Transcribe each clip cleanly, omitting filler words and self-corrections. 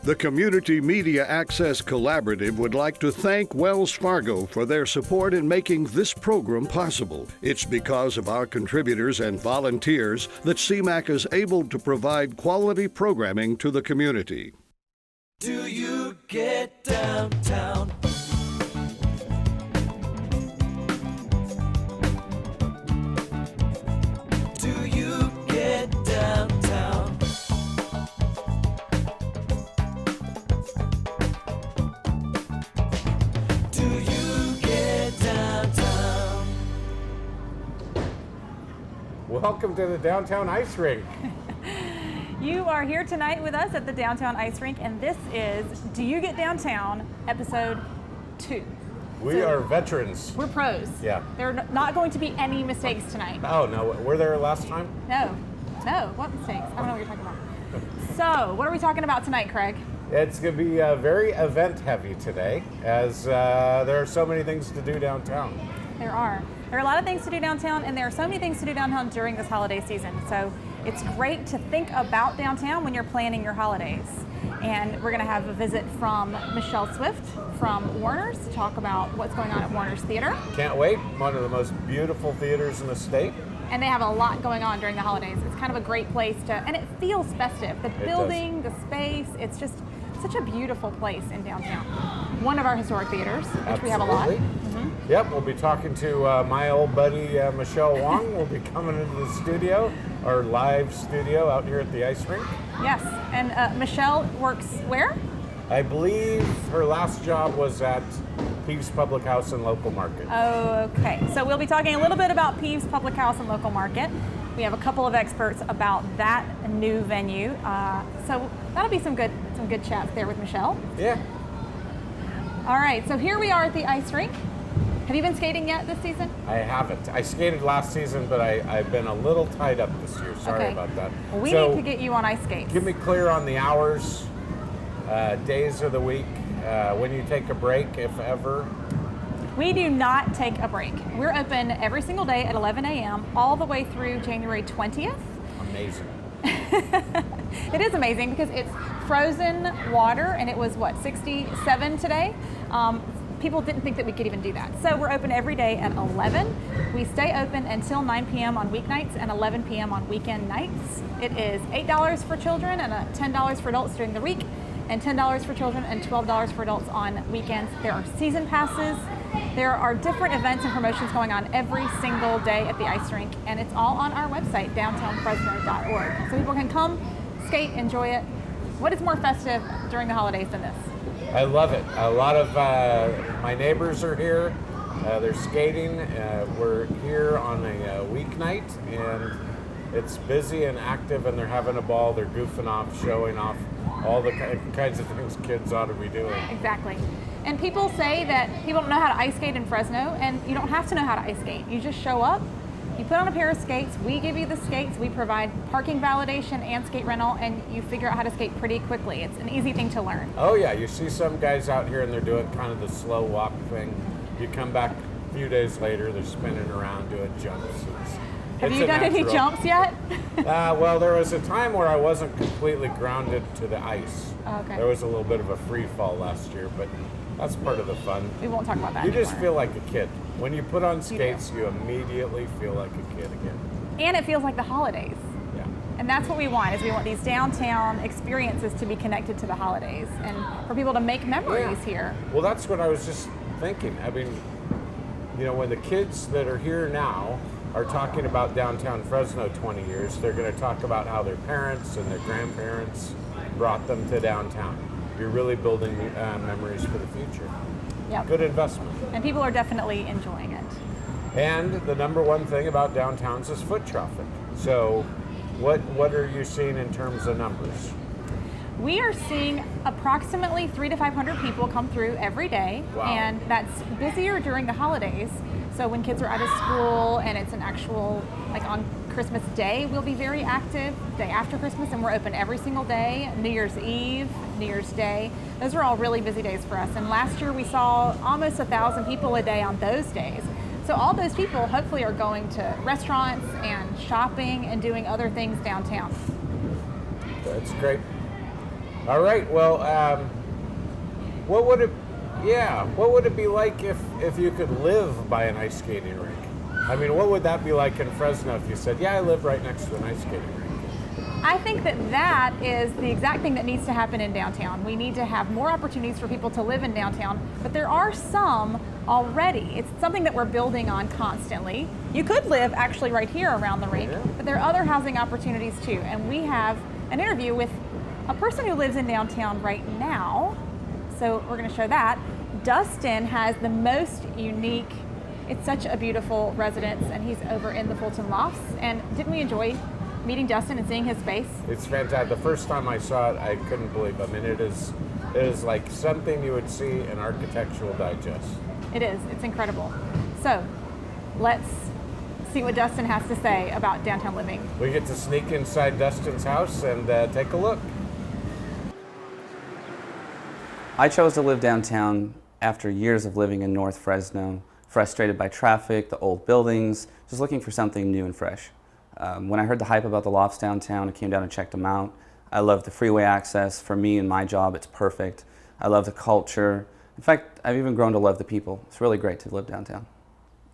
The Community Media Access Collaborative would like to thank Wells Fargo for their support in making this program possible. It's because of our contributors and volunteers that CMAC is able to provide quality programming to the community. Do you get downtown? Do you get downtown? Do you get downtown? Welcome to the Downtown Ice Rink. You are here tonight with us at the Downtown Ice Rink, and this is Do You Get Downtown, episode 2. We are veterans. We're pros. Yeah. There are not going to be any mistakes tonight. Oh, no. Were there last time? No. What mistakes? I don't know what you're talking about. So, what are we talking about tonight, Craig? It's going to be very event heavy today, as there are so many things to do downtown. There are. There are a lot of things to do downtown, and there are so many things to do downtown during this holiday season. So it's great to think about downtown when you're planning your holidays. And we're going to have a visit from Michelle Swift from Warner's to talk about what's going on at Warner's Theater. Can't wait. One of the most beautiful theaters in the state. And they have a lot going on during the holidays. It's kind of a great place to, and it feels festive. The building, the space, it's just such a beautiful place in downtown. One of our historic theaters, which we have a lot. Mm-hmm. Yep, we'll be talking to my old buddy Michelle Wong. Will be coming into the studio, our live studio out here at the ice rink. Yes, and Michelle works where? I believe her last job was at Peeves Public House and Local Market. Oh, okay. So we'll be talking a little bit about Peeves Public House and Local Market. We have a couple of experts about that new venue. So that'll be some good chats there with Michelle. Yeah. All right, so here we are at the ice rink. Have you been skating yet this season? I haven't. I skated last season, but I've been a little tied up this year. Sorry about that. Well, we need to get you on ice skates. Give me clear on the hours, days of the week, when you take a break, if ever. We do not take a break. We're open every single day at 11 a.m. all the way through January 20th. Amazing. It is amazing because it's frozen water, and it was, 67 today? People didn't think that we could even do that. So we're open every day at 11. We stay open until 9 p.m. on weeknights and 11 p.m. on weekend nights. It is $8 for children and $10 for adults during the week, and $10 for children and $12 for adults on weekends. There are season passes. There are different events and promotions going on every single day at the ice rink, and it's all on our website, downtownfresno.org. So people can come, skate, enjoy it. What is more festive during the holidays than this? I love it. A lot of my neighbors are here. They're skating. We're here on a weeknight, and it's busy and active, and they're having a ball. They're goofing off, showing off all the kinds of things kids ought to be doing. Exactly. And people say that people don't know how to ice skate in Fresno, and you don't have to know how to ice skate. You just show up, you put on a pair of skates, we give you the skates, we provide parking validation and skate rental, and you figure out how to skate pretty quickly. It's an easy thing to learn. Oh yeah, you see some guys out here and they're doing kind of the slow walk thing. You come back a few days later, they're spinning around doing jumps. Have you done any jumps yet? Well, there was a time where I wasn't completely grounded to the ice. Okay. There was a little bit of a free fall last year, but that's part of the fun. We won't talk about that You anymore. just feel like a kid. When you put on skates, you immediately feel like a kid again. And it feels like the holidays. Yeah. And that's what we want, is we want these downtown experiences to be connected to the holidays and for people to make memories here. Well, that's what I was just thinking. I mean, when the kids that are here now are talking about downtown Fresno 20 years, they're going to talk about how their parents and their grandparents brought them to downtown. You're really building memories for the future. Yep. Good investment. And people are definitely enjoying it. And the number one thing about downtowns is foot traffic. So what are you seeing in terms of numbers? We are seeing approximately 300 to 500 people come through every day. Wow. And that's busier during the holidays. So when kids are out of school and it's an actual, like on Christmas Day, we'll be very active, day after Christmas, and we're open every single day, New Year's Eve, New Year's Day. Those are all really busy days for us. And last year we saw almost 1,000 people a day on those days. So all those people hopefully are going to restaurants and shopping and doing other things downtown. That's great. All right. Well, what would it? Yeah, what would it be like if you could live by an ice skating rink? I mean, what would that be like in Fresno if you said, "Yeah, I live right next to an ice skating rink"? I think that is the exact thing that needs to happen in downtown. We need to have more opportunities for people to live in downtown, but there are some already. It's something that we're building on constantly. You could live actually right here around the rink, but there are other housing opportunities too. And we have an interview with a person who lives in downtown right now. So we're going to show that. Dustin has the most unique, it's such a beautiful residence, and he's over in the Fulton Lofts. And didn't we enjoy meeting Dustin and seeing his space? It's fantastic. The first time I saw it, I couldn't believe. I mean, it is like something you would see in Architectural Digest. It is. It's incredible. So let's see what Dustin has to say about downtown living. We get to sneak inside Dustin's house and take a look. I chose to live downtown after years of living in North Fresno, frustrated by traffic, the old buildings, just looking for something new and fresh. When I heard the hype about the lofts downtown, I came down and checked them out. I love the freeway access. For me and my job, it's perfect. I love the culture. In fact, I've even grown to love the people. It's really great to live downtown.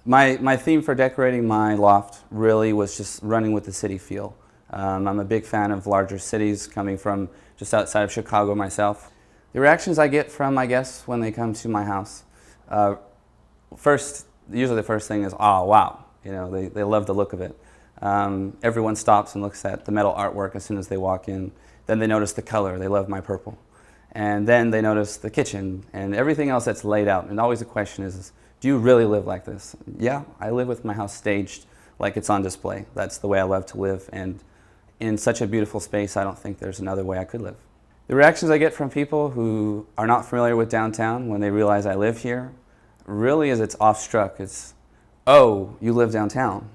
My theme for decorating my loft really was just running with the city feel. I'm a big fan of larger cities, coming from just outside of Chicago myself. The reactions I get from my guests when they come to my house, usually the first thing is, "Oh, wow." You know, they love the look of it. Everyone stops and looks at the metal artwork as soon as they walk in. Then they notice the color. They love my purple. And then they notice the kitchen and everything else that's laid out. And always the question is, do you really live like this? Yeah, I live with my house staged like it's on display. That's the way I love to live. And in such a beautiful space, I don't think there's another way I could live. The reactions I get from people who are not familiar with downtown when they realize I live here really is it's awestruck. It's, "Oh, you live downtown."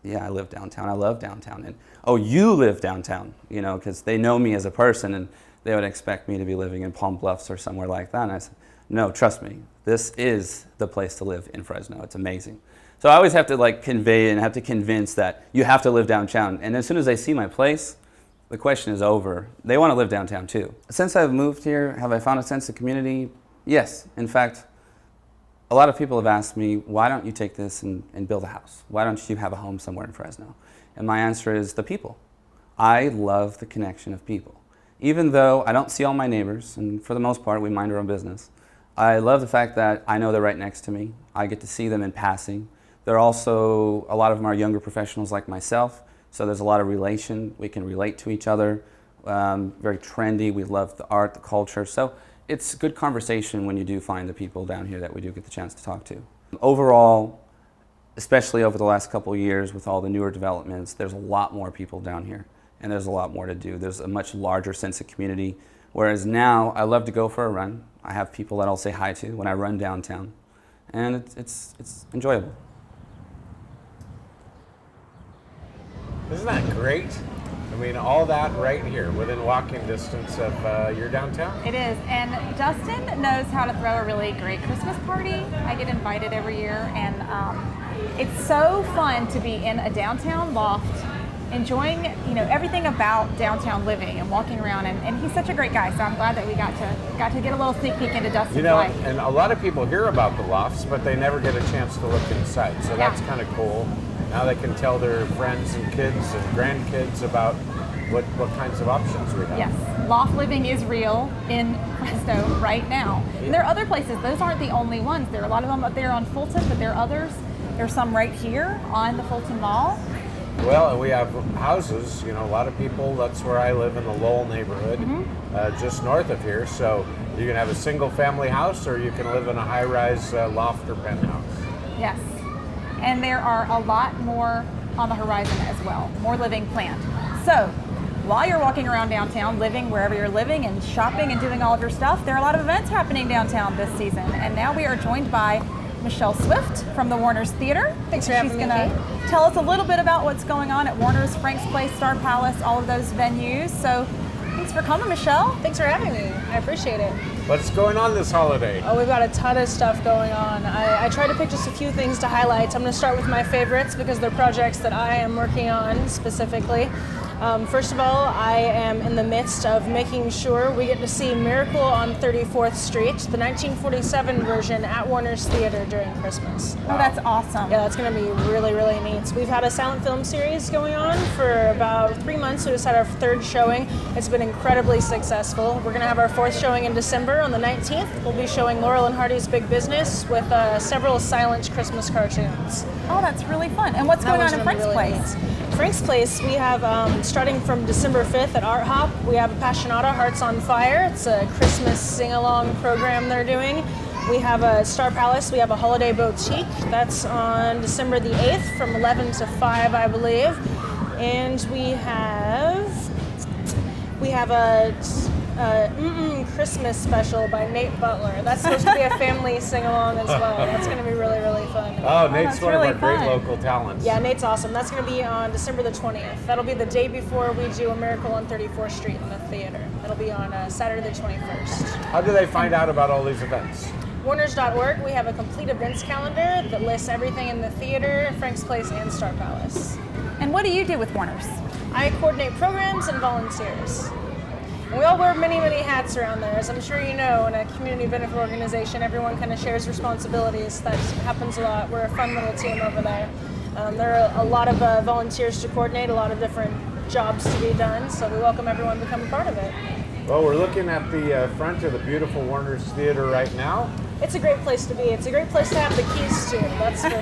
Yeah, I live downtown. I love downtown. And, "Oh, you live downtown," you know, because they know me as a person and they would expect me to be living in Palm Bluffs or somewhere like that. And I said, "No, trust me, this is the place to live in Fresno. It's amazing." So I always have to convey and have to convince that you have to live downtown. And as soon as they see my place, the question is over. They want to live downtown too. Since I've moved here, have I found a sense of community? Yes. In fact, a lot of people have asked me, "Why don't you take this and build a house? Why don't you have a home somewhere in Fresno?" And my answer is the people. I love the connection of people. Even though I don't see all my neighbors, and for the most part we mind our own business, I love the fact that I know they're right next to me. I get to see them in passing. They're also, a lot of them are younger professionals like myself, so there's a lot of relation. We can relate to each other. Very trendy. We love the art, the culture. So it's good conversation when you do find the people down here that we do get the chance to talk to. Overall, especially over the last couple of years with all the newer developments, there's a lot more people down here and there's a lot more to do. There's a much larger sense of community. Whereas now, I love to go for a run. I have people that I'll say hi to when I run downtown, and it's enjoyable. Isn't that great? I mean, all that right here within walking distance of your downtown. It is, and Dustin knows how to throw a really great Christmas party. I get invited every year, and it's so fun to be in a downtown loft, enjoying everything about downtown living and walking around. And he's such a great guy, so I'm glad that we got to get a little sneak peek into Dustin's life. And a lot of people hear about the lofts, but they never get a chance to look inside. So that's kind of cool. Now they can tell their friends and kids and grandkids about what kinds of options we have. Yes, loft living is real in Fresno right now. And there are other places. Those aren't the only ones. There are a lot of them up there on Fulton, but there are others. There's some right here on the Fulton Mall. Well, and we have houses, a lot of people, that's where I live in the Lowell neighborhood, just north of here. So you can have a single family house or you can live in a high-rise loft or penthouse. Yes, and there are a lot more on the horizon as well, more living planned. So while you're walking around downtown, living wherever you're living and shopping and doing all of your stuff, there are a lot of events happening downtown this season. And now we are joined by Michelle Swift from the Warner's Theater. Thanks for having me. She's going to tell us a little bit about what's going on at Warner's, Frank's Place, Star Palace, all of those venues. So thanks for coming, Michelle. Thanks for having me. I appreciate it. What's going on this holiday? Oh, we've got a ton of stuff going on. I tried to pick just a few things to highlight. I'm going to start with my favorites because they're projects that I am working on specifically. First of all, I am in the midst of making sure we get to see Miracle on 34th Street, the 1947 version at Warner's Theater during Christmas. Oh, that's awesome. Yeah, that's going to be really, really neat. We've had a silent film series going on for about 3 months. We just had our 3rd showing. It's been incredibly successful. We're going to have our 4th showing in December on the 19th. We'll be showing Laurel and Hardy's Big Business with several silent Christmas cartoons. Oh, that's really fun. And what's going on in Frank's Place? Frank's Place, we have, starting from December 5th at Art Hop, we have Appassionata Hearts on Fire. It's a Christmas sing-along program they're doing. We have a Star Palace, we have a Holiday Boutique. That's on December the 8th from 11 to 5, I believe. And we have a Christmas special by Nate Butler. That's supposed to be a family sing-along as well. That's going to be really, really fun. Oh, Nate's that's one really of our great fun. local talents. Yeah, Nate's awesome. That's going to be on December the 20th. That'll be the day before we do A Miracle on 34th Street in the theater. That'll be on Saturday the 21st. How do they find out about all these events? Warners.org, we have a complete events calendar that lists everything in the theater, Frank's Place, and Star Palace. And what do you do with Warner's? I coordinate programs and volunteers. And we all wear many, many hats around there. As I'm sure you know, in a community benefit organization, everyone kind of shares responsibilities. That happens a lot. We're a fun little team over there. There are a lot of volunteers to coordinate, a lot of different jobs to be done, so we welcome everyone to become a part of it. Well, we're looking at the front of the beautiful Warner's Theater right now. It's a great place to be. It's a great place to have the keys to, that's for sure.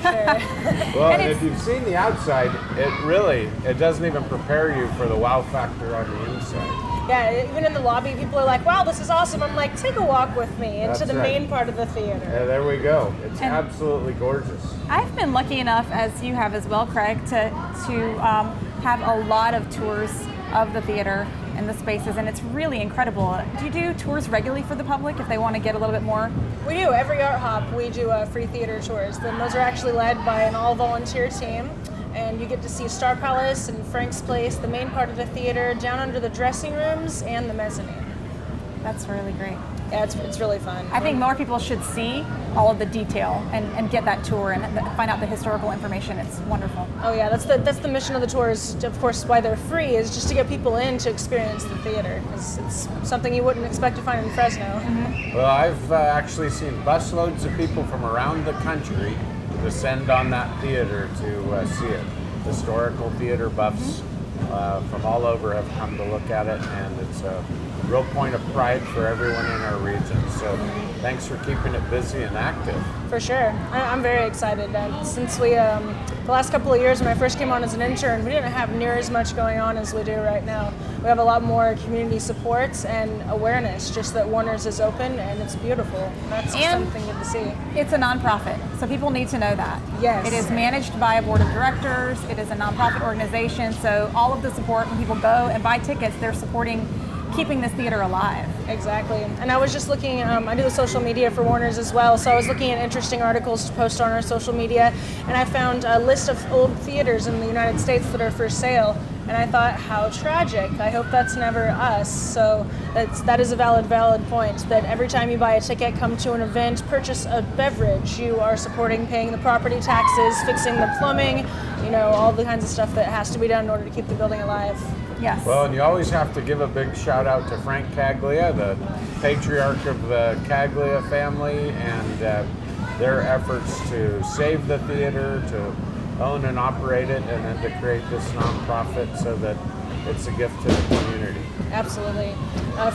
Well, And and if you've seen the outside, it doesn't even prepare you for the wow factor on the inside. Yeah, even in the lobby, people are like, wow, this is awesome. I'm like, take a walk with me into That's the right. main part of the theater. Yeah, there we go. It's And- absolutely gorgeous. I've been lucky enough, as you have as well, Craig, to have a lot of tours of the theater and the spaces, and it's really incredible. Do you do tours regularly for the public if they want to get a little bit more? We do. Every Art Hop, we do free theater tours. Then those are actually led by an all-volunteer team. And you get to see Star Palace and Frank's Place, the main part of the theater, down under the dressing rooms and the mezzanine. That's really great. Yeah, it's really fun. I think more people should see all of the detail and get that tour and find out the historical information. It's wonderful. Oh yeah, that's the mission of the tours. Of course, why they're free is just to get people in to experience the theater, because it's something you wouldn't expect to find in Fresno. Mm-hmm. Well, I've actually seen busloads of people from around the country descend on that theater to see it. Historical theater buffs from all over have come to look at it, and it's a real point of pride for everyone in our region. So thanks for keeping it busy and active. For sure. I'm very excited. Since we, the last couple of years when I first came on as an intern, we didn't have near as much going on as we do right now. We have a lot more community support and awareness, just that Warner's is open and it's beautiful. That's And- something good to see. It's a nonprofit, so people need to know that. Yes. It is managed by a board of directors. It is a nonprofit organization, so all of the support, when people go and buy tickets, they're supporting keeping this theater alive. Exactly. And I was just looking, I do the social media for Warner's as well, so I was looking at interesting articles to post on our social media, and I found a list of old theaters in the United States that are for sale, and I thought, how tragic. I hope that's never us. So that is a valid point, that every time you buy a ticket, come to an event, purchase a beverage, you are supporting paying the property taxes, fixing the plumbing, all the kinds of stuff that has to be done in order to keep the building alive. Yes. Well, and you always have to give a big shout out to Frank Caglia, the patriarch of the Caglia family, and their efforts to save the theater, to own and operate it, and then to create this nonprofit so that it's a gift to the community. Absolutely.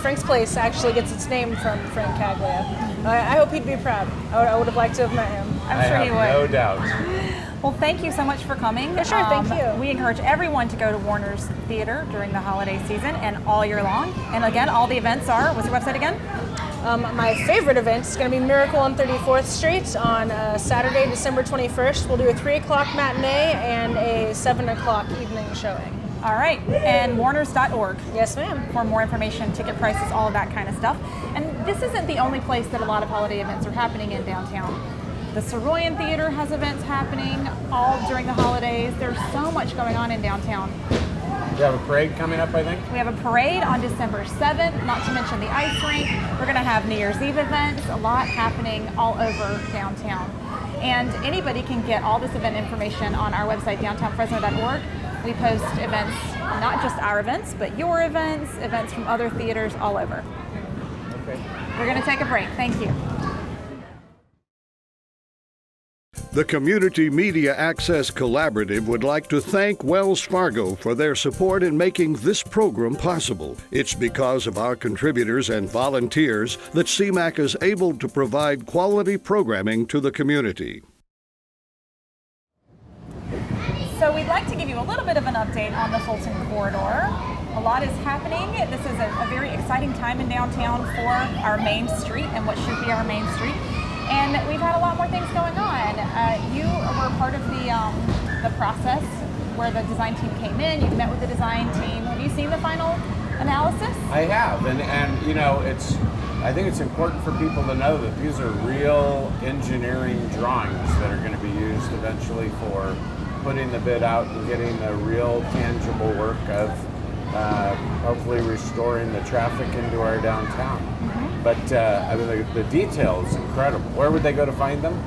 Frank's Place actually gets its name from Frank Caglia. I hope he'd be proud. I would have liked to have met him. I'm sure I he have would. no doubt. Well, thank you so much for coming. Yeah, sure, thank you. We encourage everyone to go to Warner's Theater during the holiday season and all year long. And again, all the events are, what's your website again? My favorite event is going to be Miracle on 34th Street on Saturday, December 21st. We'll do a 3 o'clock matinee and a 7 o'clock evening showing. All right, and warners.org. Yes, ma'am. For more information, ticket prices, all of that kind of stuff. And this isn't the only place that a lot of holiday events are happening in downtown. The Soroyan Theater has events happening all during the holidays. There's so much going on in downtown. You have a parade coming up, I think? We have a parade on December 7th, not to mention the ice rink. We're going to have New Year's Eve events, a lot happening all over downtown. And anybody can get all this event information on our website, downtownfresno.org. We post events, not just our events, but your events, events from other theaters all over. Okay. We're going to take a break. Thank you. The Community Media Access Collaborative would like to thank Wells Fargo for their support in making this program possible. It's because of our contributors and volunteers that CMAC is able to provide quality programming to the community. So we'd like to give you a little bit of an update on the Fulton corridor. A lot is happening. This is a very exciting time in downtown for our main street and what should be our main street. And we've had a lot more things going on. You were part of the process where the design team came in. You met with the design team. Have you seen the final analysis? I have, and you know, I think it's important for people to know that these are real engineering drawings that are going to be used eventually for putting the bid out and getting the real tangible work of hopefully restoring the traffic into our downtown. But I mean, the detail is incredible. Where would they go to find them?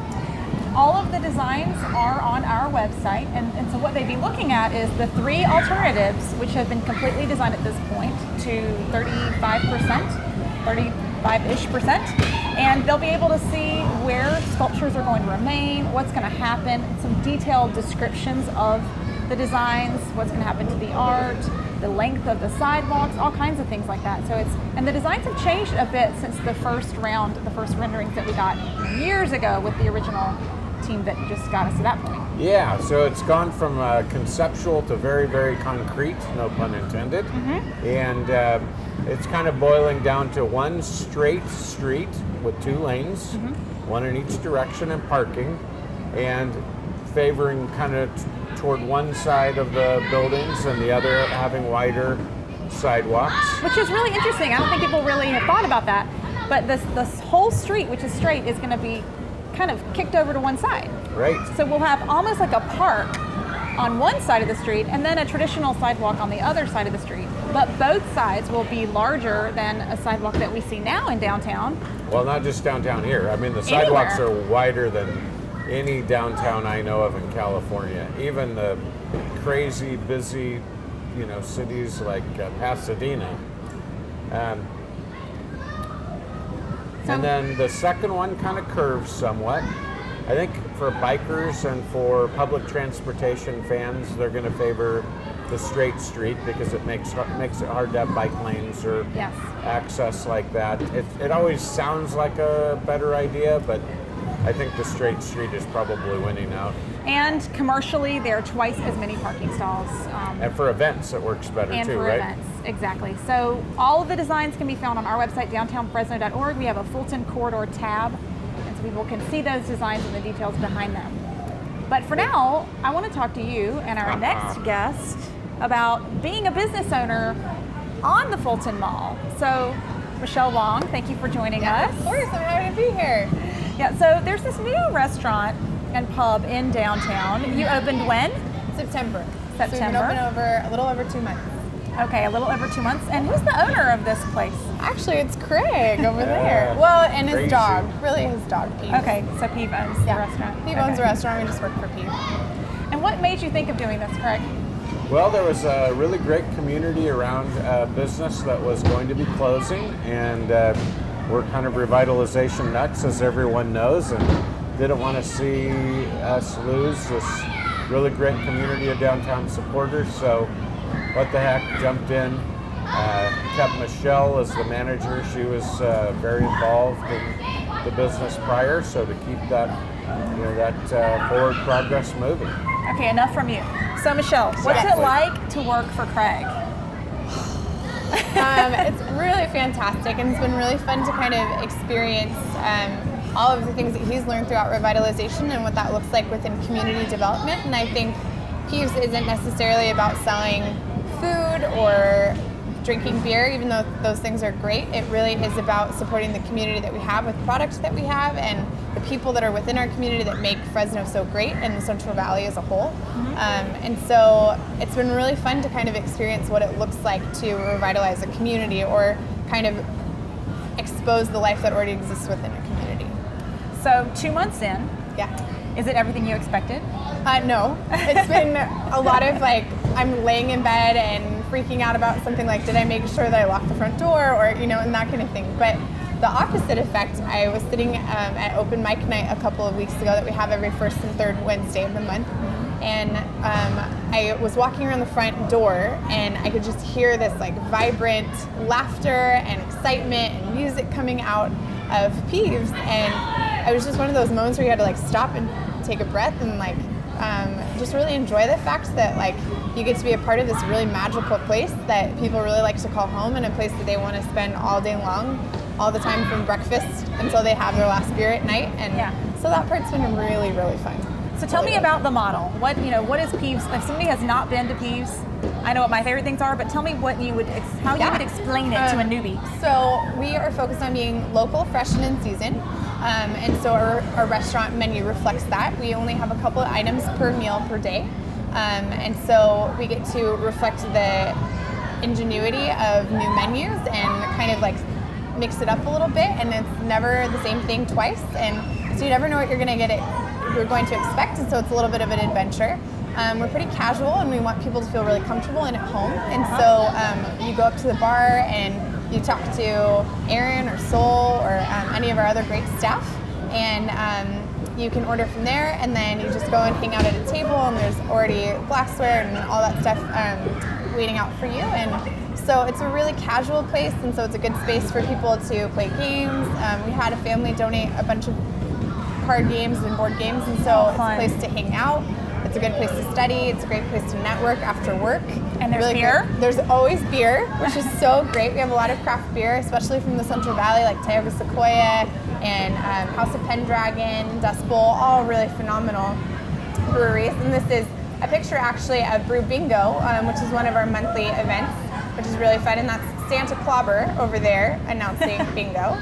All of the designs are on our website, and so what they'd be looking at is the three alternatives, which have been completely designed at this point to 35-ish%, and they'll be able to see where sculptures are going to remain, what's going to happen, some detailed descriptions of the designs, what's going to happen to the art, the length of the sidewalks, all kinds of things like that. So and the designs have changed a bit since the first round, the first renderings that we got years ago with the original team that just got us to that point. Yeah, so it's gone from conceptual to very, very concrete, no pun intended. And it's kind of boiling down to one straight street with two lanes, one in each direction and parking, and favoring kind of toward one side of the buildings and the other having wider sidewalks. Which is really interesting. I don't think people really have thought about that. But this whole street, which is straight, is going to be kind of kicked over to one side. Right. So we'll have almost like a park on one side of the street and then a traditional sidewalk on the other side of the street. But both sides will be larger than a sidewalk that we see now in downtown. Well, not just downtown here. I mean, the sidewalks are wider than any downtown I know of in California. Even the crazy busy, you know, cities like Pasadena. And then the second one kind of curves somewhat. I think for bikers and for public transportation fans, they're going to favor the straight street because it makes it hard to have bike lanes or access like that. It always sounds like a better idea, but I think the straight street is probably winning out. And commercially, there are twice as many parking stalls. And for events, it works better and too, for right? events, exactly. So all of the designs can be found on our website, downtownfresno.org. We have a Fulton Corridor tab, and so people can see those designs and the details behind them. But for now, I want to talk to you and our next guest about being a business owner on the Fulton Mall. So, Michelle Long, thank you for joining us. Of course, I'm happy to be here. Yeah, so there's this new restaurant and pub in downtown. You opened when? September. September. So we've been open over a little over 2 months. Okay, a little over 2 months. And who's the owner of this place? Actually, it's Craig over there. Well, and his Crazy. dog. Really, his dog, Pete. Okay, so Pete owns the restaurant. He owns the restaurant. We just work for Pete. And what made you think of doing this, Craig? Well, there was a really great community around business that was going to be closing, and we're kind of revitalization nuts, as everyone knows, and didn't want to see us lose this really great community of downtown supporters. So, what the heck, jumped in, kept Michelle as the manager. She was very involved in the business prior, so to keep that, you know, that forward progress moving. Okay, enough from you. So Michelle, what's it like to work for Craig? It's really fantastic, and it's been really fun to kind of experience all of the things that he's learned throughout revitalization and what that looks like within community development. And I think Peeves isn't necessarily about selling food or drinking beer, even though those things are great. It really is about supporting the community that we have with products that we have and the people that are within our community that make Fresno so great and the Central Valley as a whole. And so it's been really fun to kind of experience what it looks like to revitalize a community or kind of expose the life that already exists within a community. So 2 months in, Yeah. Is it everything you expected? No, it's been a lot of like, I'm laying in bed and freaking out about something like, did I make sure that I locked the front door, or, you know, and that kind of thing. But the opposite effect, I was sitting at open mic night a couple of weeks ago that we have every first and third Wednesday of the month. And I was walking around the front door and I could just hear this like vibrant laughter and excitement and music coming out of Peeves. And it was just one of those moments where you had to like stop and take a breath and like just really enjoy the fact that like you get to be a part of this really magical place that people really like to call home, and a place that they want to spend all day long, all the time from breakfast until they have their last beer at night. And so that part's been really, really fun. So tell me about the model. What is Peeves? If somebody has not been to Peeves, I know what my favorite things are, but tell me what you would, how you would explain it to a newbie. So we are focused on being local, fresh, and in season. And so our restaurant menu reflects that. We only have a couple of items per meal per day. And so we get to reflect the ingenuity of new menus and kind of like mix it up a little bit, and it's never the same thing twice. And so you never know what you're going to expect, and so it's a little bit of an adventure. We're pretty casual, and we want people to feel really comfortable and at home. And so you go up to the bar and you talk to Aaron or Sol or any of our other great staff, and you can order from there, and then you just go and hang out at a table, and there's already glassware and all that stuff waiting out for you. And so it's a really casual place, and so it's a good space for people to play games. We had a family donate a bunch of card games and board games, and so it's a place to hang out. It's a good place to study. It's a great place to network after work. And there's beer? There's always beer, which is so great. We have a lot of craft beer, especially from the Central Valley, like Tioga Sequoia and House of Pendragon, Dust Bowl, all really phenomenal breweries. And this is a picture actually of Brew Bingo, which is one of our monthly events, which is really fun. And that's Santa Clobber over there announcing bingo.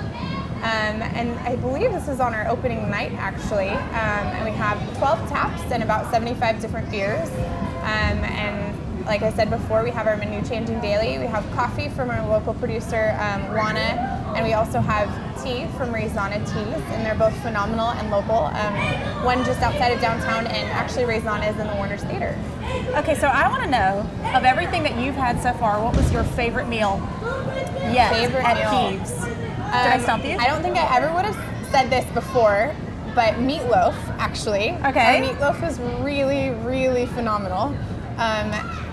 And I believe this is on our opening night, actually. And we have 12 taps and about 75 different beers. And like I said before, we have our menu changing daily. We have coffee from our local producer, Juana, and we also have tea from Raisana Teas, and they're both phenomenal and local. One just outside of downtown, and actually Raisana is in the Warner's Theater. Okay, so I want to know, of everything that you've had so far, what was your favorite meal yet at Peeves? Did I stump you? I don't think I ever would have said this before, but meatloaf, actually. Okay. Our meatloaf was really, really phenomenal.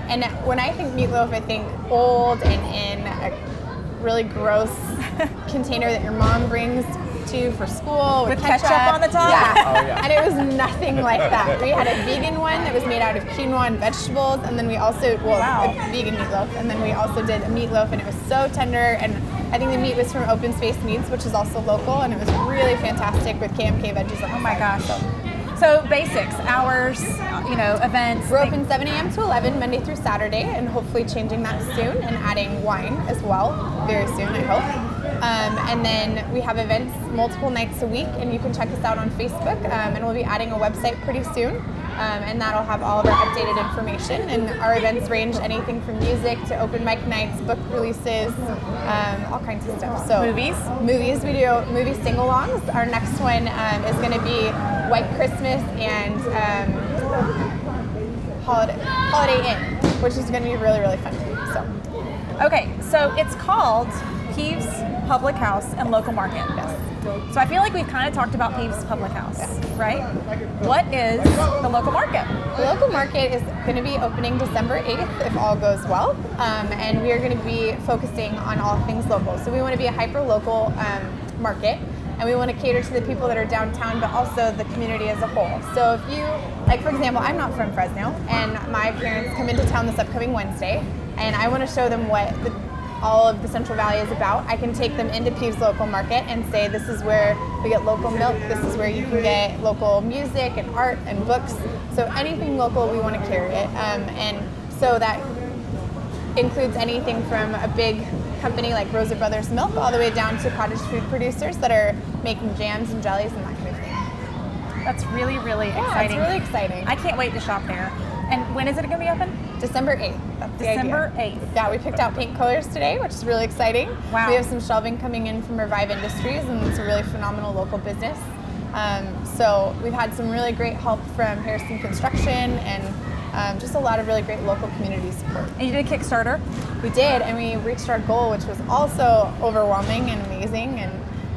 And when I think meatloaf, I think old and in a really gross container that your mom brings to you for school with ketchup on the top? Yeah. Oh, yeah. And it was nothing like that. We had a vegan one that was made out of quinoa and vegetables, and then we also, a vegan meatloaf, and then we also did a meatloaf, and it was so tender, and I think the meat was from Open Space Meats, which is also local, and it was really fantastic with KMK veggies on the Oh my side. gosh. So basics, hours, events. We're open 7 a.m. to 11 Monday through Saturday, and hopefully changing that soon and adding wine as well very soon, I hope. And then we have events multiple nights a week, and you can check us out on Facebook, and we'll be adding a website pretty soon, and that'll have all of our updated information. And our events range anything from music to open mic nights, book releases, all kinds of stuff. So movies, we do movie sing-alongs. Our next one is going to be White Christmas and Holiday Inn, which is going to be really, really fun. Okay, so it's called Peeves Public House and Local Market. Yes. So I feel like we've kind of talked about Peeves Public House, right? What is the local market? The local market is going to be opening December 8th if all goes well, and we are going to be focusing on all things local. So we want to be a hyper-local market, and we want to cater to the people that are downtown, but also the community as a whole. So if you, like for example, I'm not from Fresno, and my parents come into town this upcoming Wednesday, and I want to show them what all of the Central Valley is about. I can take them into Peeves Local Market and say, this is where we get local milk, this is where you can get local music and art and books. So anything local, we want to carry it. And so that includes anything from a big company like Rosa Brothers Milk all the way down to cottage food producers that are making jams and jellies and that kind of thing. That's really, really exciting. It's really exciting. I can't wait to shop there. And when is it going to be open? December 8th. That's the idea. December 8th. Yeah, we picked out paint colors today, which is really exciting. Wow. We have some shelving coming in from Revive Industries, and it's a really phenomenal local business. So we've had some really great help from Harrison Construction and just a lot of really great local community support. And you did a Kickstarter. We did, and we reached our goal, which was also overwhelming and amazing. And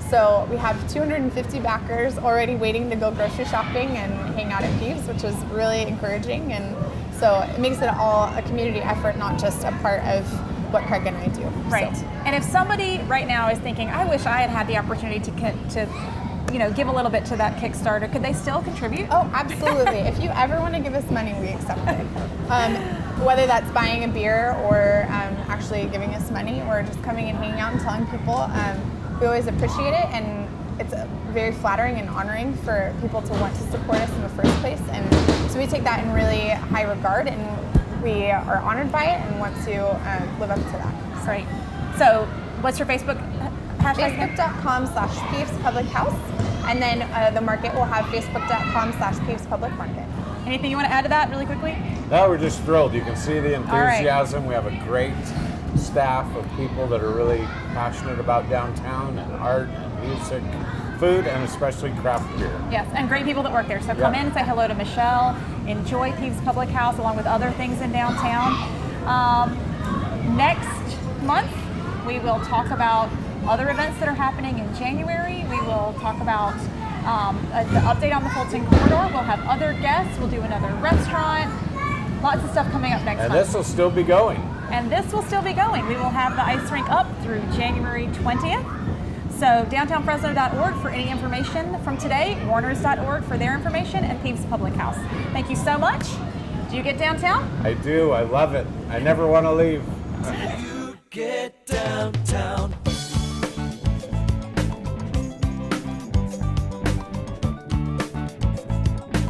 so we have 250 backers already waiting to go grocery shopping and hang out at Peeves, which is really encouraging. And so it makes it all a community effort, not just a part of what Craig and I do. Right. So. And if somebody right now is thinking, I wish I had had the opportunity to give a little bit to that Kickstarter, could they still contribute? Oh, absolutely. If you ever want to give us money, we accept it. Whether that's buying a beer or actually giving us money or just coming and hanging out and telling people, we always appreciate it, and it's very flattering and honoring for people to want to support us in the first place. And so we take that in really high regard, and we are honored by it and want to live up to that. Great. So what's your Facebook hashtag? Facebook.com/Peeves Public House, and then the market will have Facebook.com/Peeves Public Market. Anything you want to add to that really quickly? No, we're just thrilled. You can see the right. enthusiasm. We have a great staff of people that are really passionate about downtown and art and music, food, and especially craft beer. Yes, and great people that work there. So come in, say hello to Michelle, enjoy Peeves Public House along with other things in downtown. Next month, we will talk about other events that are happening in January. We will talk about the update on the Fulton Corridor. We'll have other guests. We'll do another restaurant. Lots of stuff coming up next And month. this will still be going. And this will still be going. We will have the ice rink up through January 20th. So downtownfresno.org for any information from today, warners.org for their information, and Peeves Public House. Thank you so much. Do you get downtown? I do. I love it. I never want to leave. You get downtown.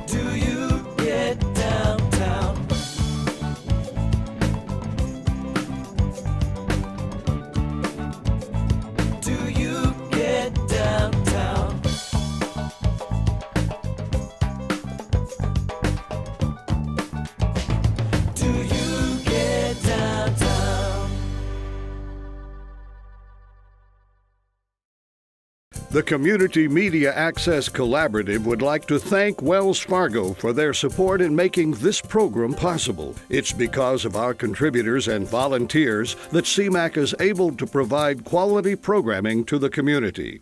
Do you get downtown? Do you get downtown? Do you get downtown? The Community Media Access Collaborative would like to thank Wells Fargo for their support in making this program possible. It's because of our contributors and volunteers that CMAC is able to provide quality programming to the community.